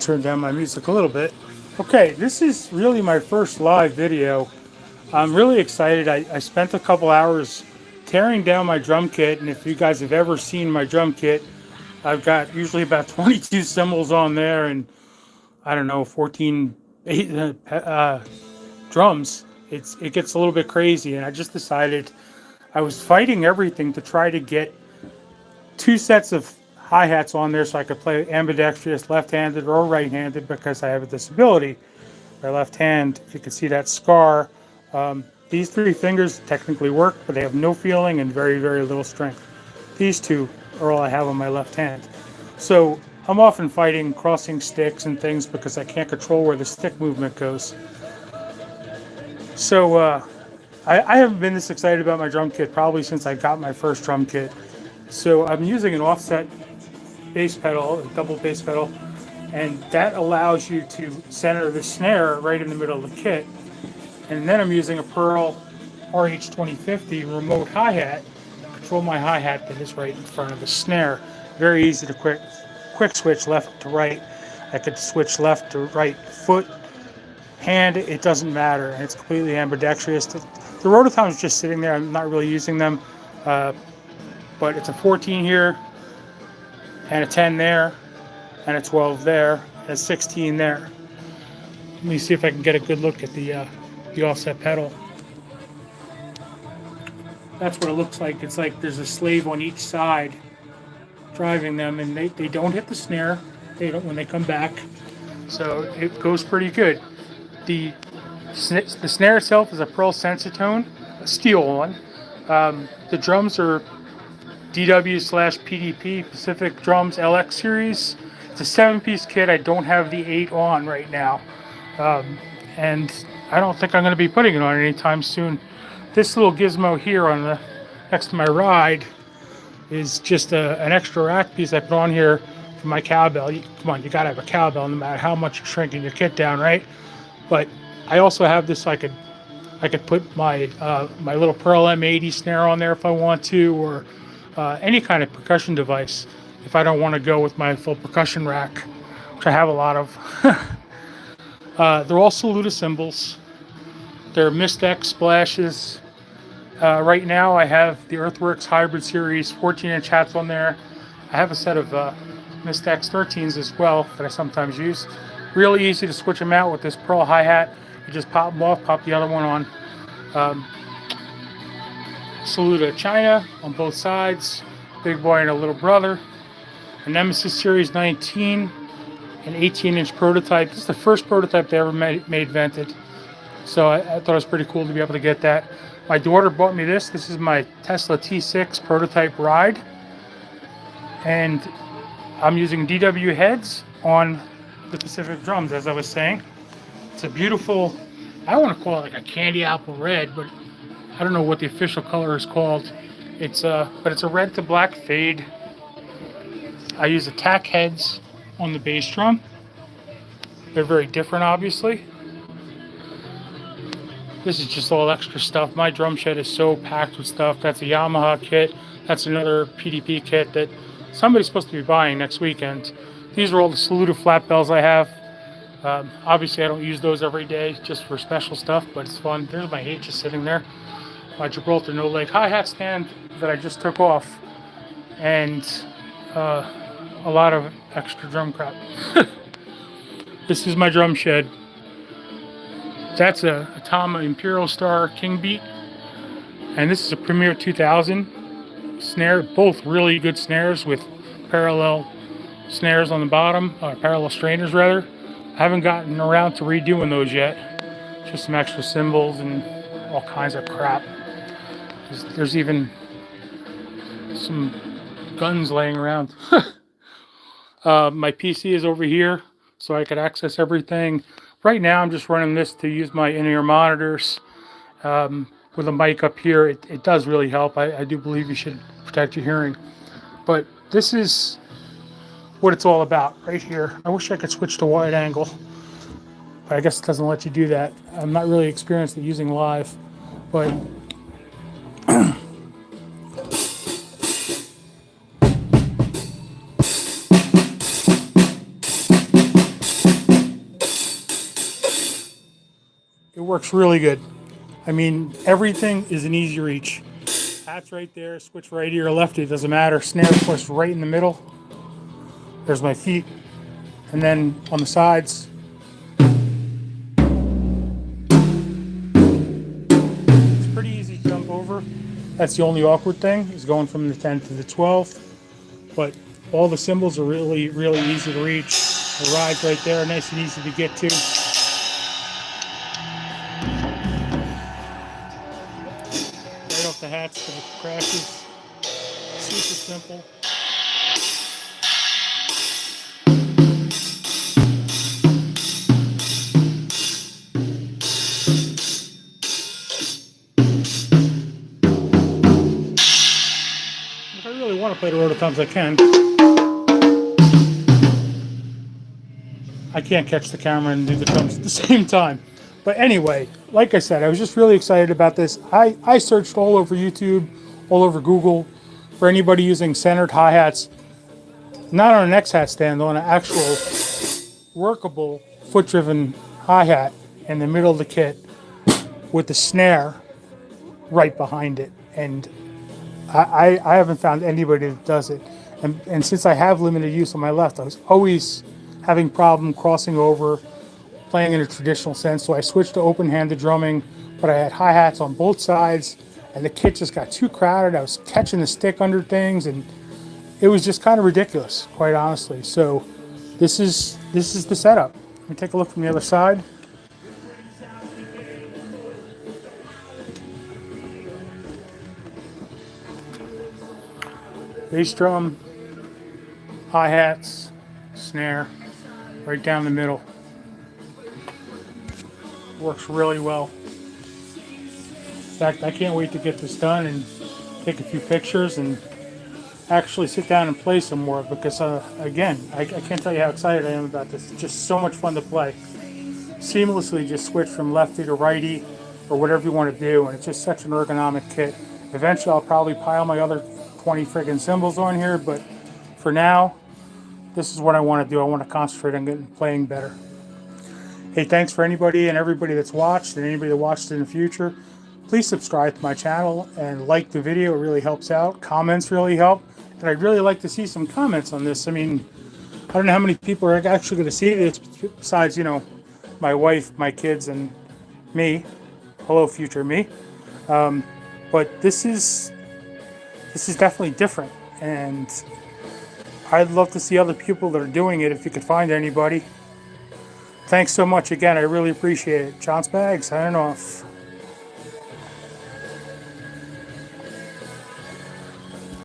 Turn down my music a little bit. Okay, this is really my first live video. I'm really excited. I spent a couple hours tearing down my drum kit, and if you guys have ever seen my drum kit, I've got usually about 22 cymbals on there, and I don't know, 14 drums. It gets a little bit crazy, and I just decided I was fighting everything to try to get two sets of hi-hats on there so I could play ambidextrous, left-handed or right-handed, because I have a disability. My left hand, if you can see that scar, these three fingers technically work, but they have no feeling and very, very little strength. These two are all I have on my left hand. So I'm often fighting crossing sticks and things because I can't control where the stick movement goes. So I haven't been this excited about my drum kit probably since I got my first drum kit. So I'm using an offset bass pedal, a double bass pedal, and that allows you to center the snare right in the middle of the kit. And then I'm using a Pearl RH2050 remote hi-hat to control my hi-hat that is right in front of the snare. Very easy to quick switch left to right. I could switch left to right foot, hand, it doesn't matter, and it's completely ambidextrous. The rototoms are just sitting there. I'm not really using them, but it's a 14 here, and a 10 there, and a 12 there, and a 16 there. Let me see if I can get a good look at the offset pedal. That's what it looks like. It's like there's a slave on each side driving them, and they don't hit the snare. They don't when they come back, so it goes pretty good. The snare itself is a Pearl Sensitone, a steel one. The drums are DW/PDP Pacific Drums LX series. It's a 7-piece kit. I don't have the 8 on right now, and I don't think I'm going to be putting it on anytime soon. This little gizmo here on the next to my ride is just an extra rack piece I put on here for my cowbell. Come on, you got to have a cowbell no matter how much you're shrinking your kit down, right? But I also have this. I could put my my little Pearl M80 snare on there if I want to, or any kind of percussion device if I don't want to go with my full percussion rack, which I have a lot of. They're all Saluda cymbals. They're Mist-X splashes. Right now I have the Earthworks Hybrid Series 14-inch hats on there. I have a set of Mist-X 13s as well that I sometimes use. Really easy to switch them out with this Pearl hi-hat. You just pop them off, pop the other one on. Saluda China on both sides, big boy and a little brother. A Nemesis Series 19, an 18-inch prototype. This is the first prototype they ever made vented, so I thought it was pretty cool to be able to get that. My daughter bought me this. This is my Tesla T6 prototype ride, and I'm using DW heads on the Pacific drums, as I was saying. It's a beautiful, I want to call it like a candy apple red, but I don't know what the official color is called. But it's a red to black fade. I use attack heads on the bass drum. They're very different, obviously. This is just all extra stuff. My drum shed is so packed with stuff. That's a Yamaha kit. That's another PDP kit that somebody's supposed to be buying next weekend. These are all the Saluda flat bells I have. Obviously, I don't use those every day, just for special stuff, but it's fun. There's my H just sitting there. My Gibraltar no leg hi-hat stand that I just took off, and a lot of extra drum crap. This is my drum shed. That's a Tama Imperial Star King Beat, and this is a Premier 2000 snare. Both really good snares with parallel snares on the bottom, parallel strainers rather. I haven't gotten around to redoing those yet. Just some extra cymbals and all kinds of crap. There's even some guns laying around. My PC is over here, so I could access everything. Right now, I'm just running this to use my in-ear monitors. With a mic up here, it does really help. I do believe you should protect your hearing. But this is what it's all about right here. I wish I could switch to wide angle, but I guess it doesn't let you do that. I'm not really experienced at using live, but works really good. I mean, everything is an easy reach. Hat's right there, switch righty or lefty, it doesn't matter. Snare, of course, right in the middle. There's my feet. And then on the sides, it's pretty easy to jump over. That's the only awkward thing, is going from the 10 to the 12. But all the cymbals are really, really easy to reach. The ride's right there, nice and easy to get to. Right off the hats to the crashes. Super simple. If I really want to play the rototoms, I can. I can't catch the camera and do the drums at the same time. But anyway, like I said, I was just really excited about this. I searched all over YouTube, all over Google, for anybody using centered hi-hats, not on an X-hat stand, on an actual workable foot-driven hi-hat in the middle of the kit with the snare right behind it. And I haven't found anybody that does it. And since I have limited use on my left, I was always having problem crossing over, playing in a traditional sense. So I switched to open-handed drumming, but I had hi-hats on both sides, and the kit just got too crowded. I was catching the stick under things, and it was just kind of ridiculous, quite honestly. So this is the setup. Let me take a look from the other side. Bass drum, hi-hats, snare, right down the middle. Works really well. In fact, I can't wait to get this done and take a few pictures and actually sit down and play some more, because again, I can't tell you how excited I am about this. It's just so much fun to play. Seamlessly just switch from lefty to righty or whatever you want to do, and it's just such an ergonomic kit. Eventually I'll probably pile my other 20 friggin' cymbals on here, but for now, this is what I want to do. I want to concentrate on getting playing better. Hey, thanks for anybody and everybody that's watched, and anybody that watched in the future. Please subscribe to my channel and like the video. It really helps out. Comments really help. And I'd really like to see some comments on this. I mean, I don't know how many people are actually going to see this besides, you know, my wife, my kids, and me. Hello, future me. But this is definitely different. And I'd love to see other people that are doing it if you could find anybody. Thanks so much again. I really appreciate it. John's Bags, signing off.